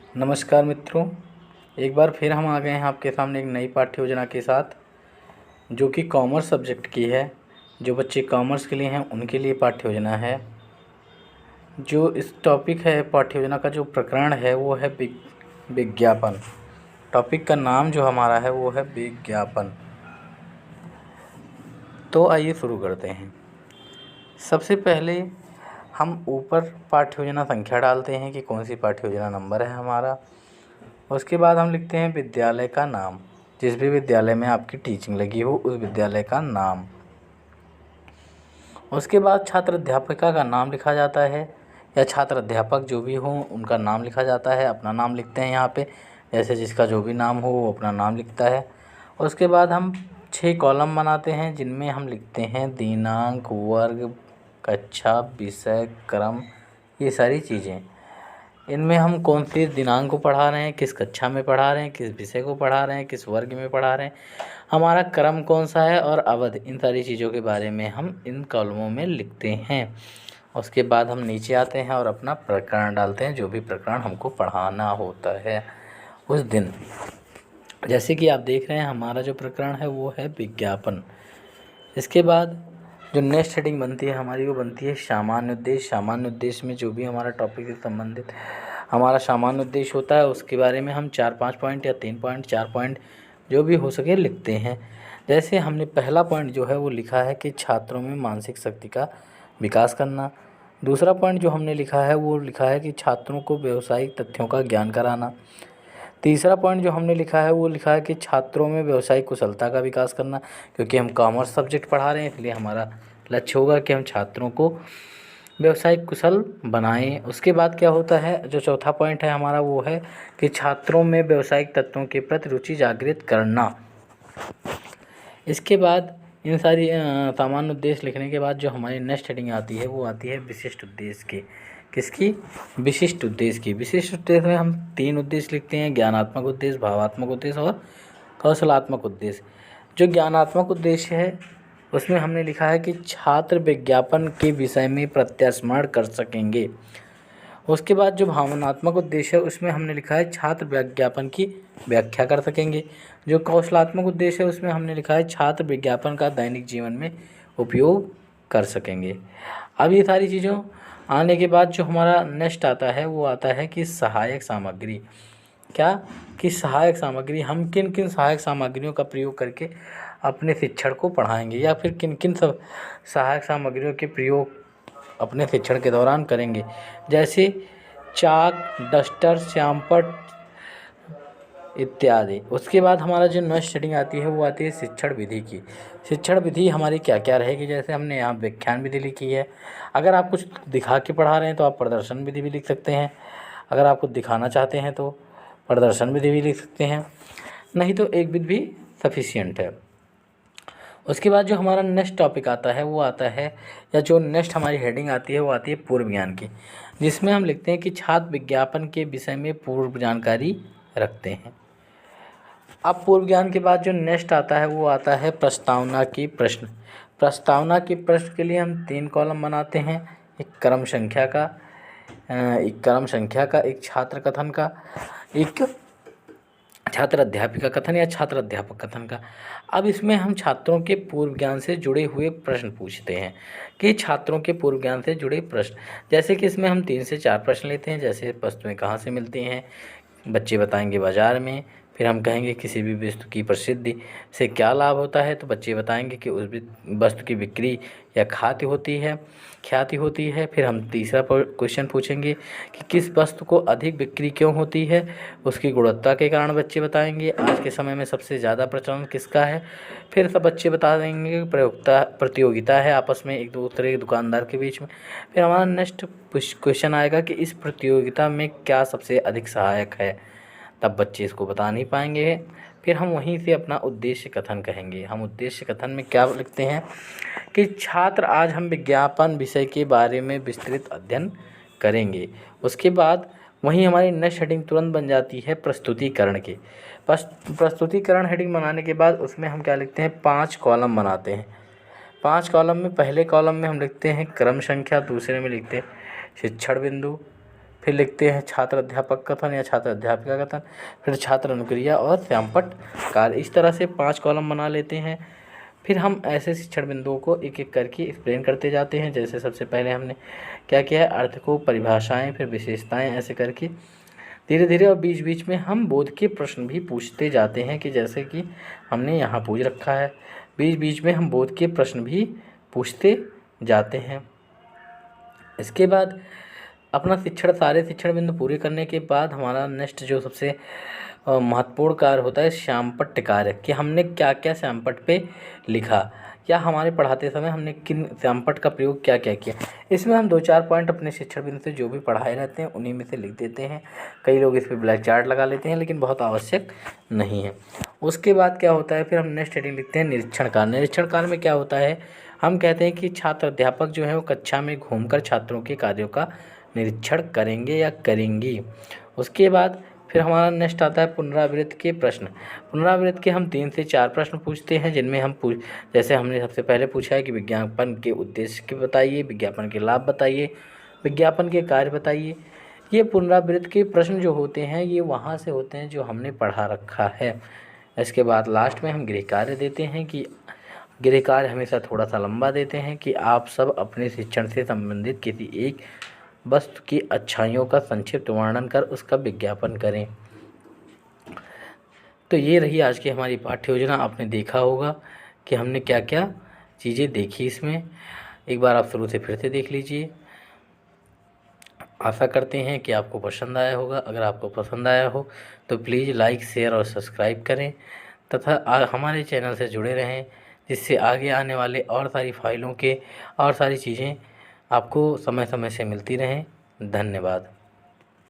नमस्कार मित्रों, एक बार फिर हम आ गए हैं आपके सामने एक नई पाठ्य योजना के साथ, जो कि कॉमर्स सब्जेक्ट की है। जो बच्चे कॉमर्स के लिए हैं उनके लिए पाठ्य योजना है। जो इस टॉपिक है, पाठ्य योजना का जो प्रकरण है वो है विज्ञापन। टॉपिक का नाम जो हमारा है वो है विज्ञापन। तो आइए शुरू करते हैं। सबसे पहले हम ऊपर पाठ्य योजना संख्या डालते हैं कि कौन सी पाठ्य योजना नंबर है हमारा। उसके बाद हम लिखते हैं विद्यालय का नाम, जिस भी विद्यालय में आपकी टीचिंग लगी हो उस विद्यालय का नाम। उसके बाद छात्र अध्यापिका का नाम लिखा जाता है, या छात्र अध्यापक जो भी हो उनका नाम लिखा जाता है। अपना नाम लिखते हैं यहाँ पे, जैसे जिसका जो भी नाम हो वो अपना नाम लिखता है। उसके बाद हम 6 कॉलम बनाते हैं, जिनमें हम लिखते हैं दिनांक, वर्ग, कक्षा, विषय, क्रम, ये सारी चीज़ें। इनमें हम कौन से दिनांक को पढ़ा रहे हैं, किस कक्षा में पढ़ा रहे हैं, किस विषय को पढ़ा रहे हैं, किस वर्ग में पढ़ा रहे हैं, हमारा क्रम कौन सा है और अवधि, इन सारी चीज़ों के बारे में हम इन कॉलमों में लिखते हैं। उसके बाद हम नीचे आते हैं और अपना प्रकरण डालते हैं, जो भी प्रकरण हमको पढ़ाना होता है उस दिन। जैसे कि आप देख रहे हैं हमारा जो प्रकरण है वो है विज्ञापन। इसके बाद जो नेक्स्ट हेडिंग बनती है हमारी, वो बनती है सामान्य उद्देश्य। सामान्य उद्देश्य में जो भी हमारा टॉपिक से संबंधित हमारा सामान्य उद्देश्य होता है उसके बारे में हम 4-5 पॉइंट या 3 पॉइंट, 4 पॉइंट जो भी हो सके लिखते हैं। जैसे हमने पहला पॉइंट जो है वो लिखा है कि छात्रों में मानसिक शक्ति का विकास करना। दूसरा पॉइंट जो हमने लिखा है वो लिखा है कि छात्रों को व्यावसायिक तथ्यों का ज्ञान कराना। तीसरा पॉइंट जो हमने लिखा है वो लिखा है कि छात्रों में व्यावसायिक कुशलता का विकास करना, क्योंकि हम कॉमर्स सब्जेक्ट पढ़ा रहे हैं इसलिए हमारा लक्ष्य होगा कि हम छात्रों को व्यावसायिक कुशल बनाएं। उसके बाद क्या होता है, जो चौथा पॉइंट है हमारा वो है कि छात्रों में व्यावसायिक तत्वों के प्रति रुचि जागृत करना। इसके बाद इन सारी सामान्य उद्देश्य लिखने के बाद जो हमारी नेक्स्ट हेडिंग आती है वो आती है विशिष्ट उद्देश्य की। किसकी? विशिष्ट उद्देश्य की। विशिष्ट उद्देश्य में हम 3 उद्देश्य लिखते हैं, ज्ञानात्मक उद्देश्य, भावात्मक उद्देश्य और कौशलात्मक उद्देश्य। जो ज्ञानात्मक उद्देश्य है उसमें हमने लिखा है कि छात्र विज्ञापन के विषय में प्रत्यास्मरण कर सकेंगे। उसके बाद जो भावनात्मक उद्देश्य है उसमें हमने लिखा है छात्र विज्ञापन की व्याख्या कर सकेंगे। जो कौशलात्मक उद्देश्य है उसमें हमने लिखा है छात्र विज्ञापन का दैनिक जीवन में उपयोग कर सकेंगे। अब ये सारी चीज़ों आने के बाद जो हमारा नेक्स्ट आता है वो आता है कि सहायक सामग्री। क्या? कि सहायक सामग्री, हम किन किन सहायक सामग्रियों का प्रयोग करके अपने शिक्षण को पढ़ाएंगे, या फिर किन किन सब सहायक सामग्रियों के प्रयोग अपने शिक्षण के दौरान करेंगे। जैसे चाक, डस्टर, श्यामपट्ट इत्यादि। उसके बाद हमारा जो नेक्स्ट हेडिंग आती है वो आती है शिक्षण विधि की। शिक्षण विधि हमारी क्या क्या रहेगी, जैसे हमने यहाँ व्याख्यान विधि लिखी है। अगर आप कुछ दिखा के पढ़ा रहे हैं तो आप प्रदर्शन विधि भी लिख सकते हैं। अगर आप कुछ दिखाना चाहते हैं तो प्रदर्शन विधि भी लिख सकते हैं, नहीं तो एक विधि भी सफिशिएंट है। उसके बाद जो हमारा नेक्स्ट टॉपिक आता है वो आता है, या जो नेक्स्ट हमारी हेडिंग आती है वो आती है पूर्व ज्ञान की, जिसमें हम लिखते हैं कि छात्र विज्ञापन के विषय में पूर्व जानकारी रखते हैं। अब पूर्व ज्ञान के बाद जो नेक्स्ट आता है वो आता है प्रस्तावना की प्रश्न। प्रस्तावना की प्रश्न के लिए हम 3 कॉलम बनाते हैं, एक क्रम संख्या का, एक छात्र कथन का, एक छात्र अध्यापिका कथन या छात्र अध्यापक कथन का। अब इसमें हम छात्रों के पूर्व ज्ञान से जुड़े हुए प्रश्न पूछते हैं, कि छात्रों के पूर्व ज्ञान से जुड़े प्रश्न, जैसे कि इसमें हम 3 से 4 प्रश्न लेते हैं। जैसे वस्तुएं कहाँ से मिलती हैं, बच्चे बताएंगे बाजार में। फिर हम कहेंगे किसी भी वस्तु की प्रसिद्धि से क्या लाभ होता है, तो बच्चे बताएंगे कि उस वस्तु की बिक्री या ख्याति होती है। फिर हम तीसरा क्वेश्चन पूछेंगे कि किस वस्तु को अधिक बिक्री क्यों होती है, उसकी गुणवत्ता के कारण बच्चे बताएंगे। आज के समय में सबसे ज़्यादा प्रचलन किसका है, फिर सब बच्चे बता देंगे प्रतियोगिता है आपस में एक दूसरे के दुकानदार के बीच में। फिर हमारा नेक्स्ट क्वेश्चन आएगा कि इस प्रतियोगिता में क्या सबसे अधिक सहायक है, तब बच्चे इसको बता नहीं पाएंगे। फिर हम वहीं से अपना उद्देश्य कथन कहेंगे। हम उद्देश्य कथन में क्या लिखते हैं कि छात्र आज हम विज्ञापन विषय के बारे में विस्तृत अध्ययन करेंगे। उसके बाद वहीं हमारी नेक्स्ट हेडिंग तुरंत बन जाती है प्रस्तुतिकरण की। प्रस्तुतिकरण हेडिंग बनाने के बाद उसमें हम क्या लिखते हैं, 5 कॉलम बनाते हैं। 5 कॉलम में पहले कॉलम में हम लिखते हैं क्रम संख्या, दूसरे में लिखते हैं शिक्षण बिंदु, फिर लिखते हैं छात्र अध्यापक कथन या छात्र अध्यापिका कथन, फिर छात्र अनुक्रिया और श्यामपट्ट कार्य। इस तरह से 5 कॉलम बना लेते हैं। फिर हम ऐसे शिक्षण बिंदुओं को एक एक करके एक्सप्लेन करते जाते हैं। जैसे सबसे पहले हमने क्या किया है, अर्थ को, परिभाषाएं, फिर विशेषताएं, ऐसे करके धीरे धीरे और बीच बीच में हम बोध के प्रश्न भी पूछते जाते हैं कि जैसे कि हमने यहाँ पूछ रखा है। बीच बीच में हम बोध के प्रश्न भी पूछते जाते हैं। इसके बाद अपना सारे शिक्षण बिंदु पूरे करने के बाद हमारा नेक्स्ट जो सबसे महत्वपूर्ण कार्य होता है श्यामपट्ट कार्य, कि हमने क्या क्या श्यामपट्ट पे लिखा या हमारे पढ़ाते समय हमने किन श्यामपट्ट का प्रयोग क्या क्या किया। इसमें हम 2-4 पॉइंट अपने शिक्षण बिंदु से जो भी पढ़ाए रहते हैं उन्हीं में से लिख देते हैं। कई लोग इस पर ब्लैक चार्ट लगा लेते हैं, लेकिन बहुत आवश्यक नहीं है। उसके बाद क्या होता है, फिर हम नेक्स्ट हेडिंग लिखते हैं निरीक्षण कार्य। निरीक्षण कार्य में क्या होता है, हम कहते हैं कि छात्र अध्यापक जो है वो कक्षा में घूमकर छात्रों के कार्यों का निरीक्षण करेंगे या करेंगी। उसके बाद फिर हमारा नेक्स्ट आता है पुनरावृत्त के प्रश्न। पुनरावृत्त के हम 3 से 4 प्रश्न पूछते हैं, जिनमें हम जैसे हमने सबसे पहले पूछा है कि विज्ञापन के उद्देश्य के बताइए, विज्ञापन के लाभ बताइए, विज्ञापन के कार्य बताइए। ये पुनरावृत्त के प्रश्न जो होते हैं ये वहाँ से होते हैं जो हमने पढ़ा रखा है। इसके बाद लास्ट में हम गृह कार्य देते हैं कि गृह कार्य हमेशा थोड़ा सा लंबा देते हैं कि आप सब अपने शिक्षण से संबंधित किसी एक वस्तु की अच्छाइयों का संक्षिप्त वर्णन कर उसका विज्ञापन करें। तो ये रही आज की हमारी पाठ्य योजना। आपने देखा होगा कि हमने क्या क्या चीज़ें देखी इसमें। एक बार आप शुरू से फिर से देख लीजिए। आशा करते हैं कि आपको पसंद आया होगा। अगर आपको पसंद आया हो तो प्लीज़ लाइक, शेयर और सब्सक्राइब करें तथा हमारे चैनल से जुड़े रहें, जिससे आगे आने वाले और सारी फाइलों के और सारी चीज़ें आपको समय समय से मिलती रहें। धन्यवाद।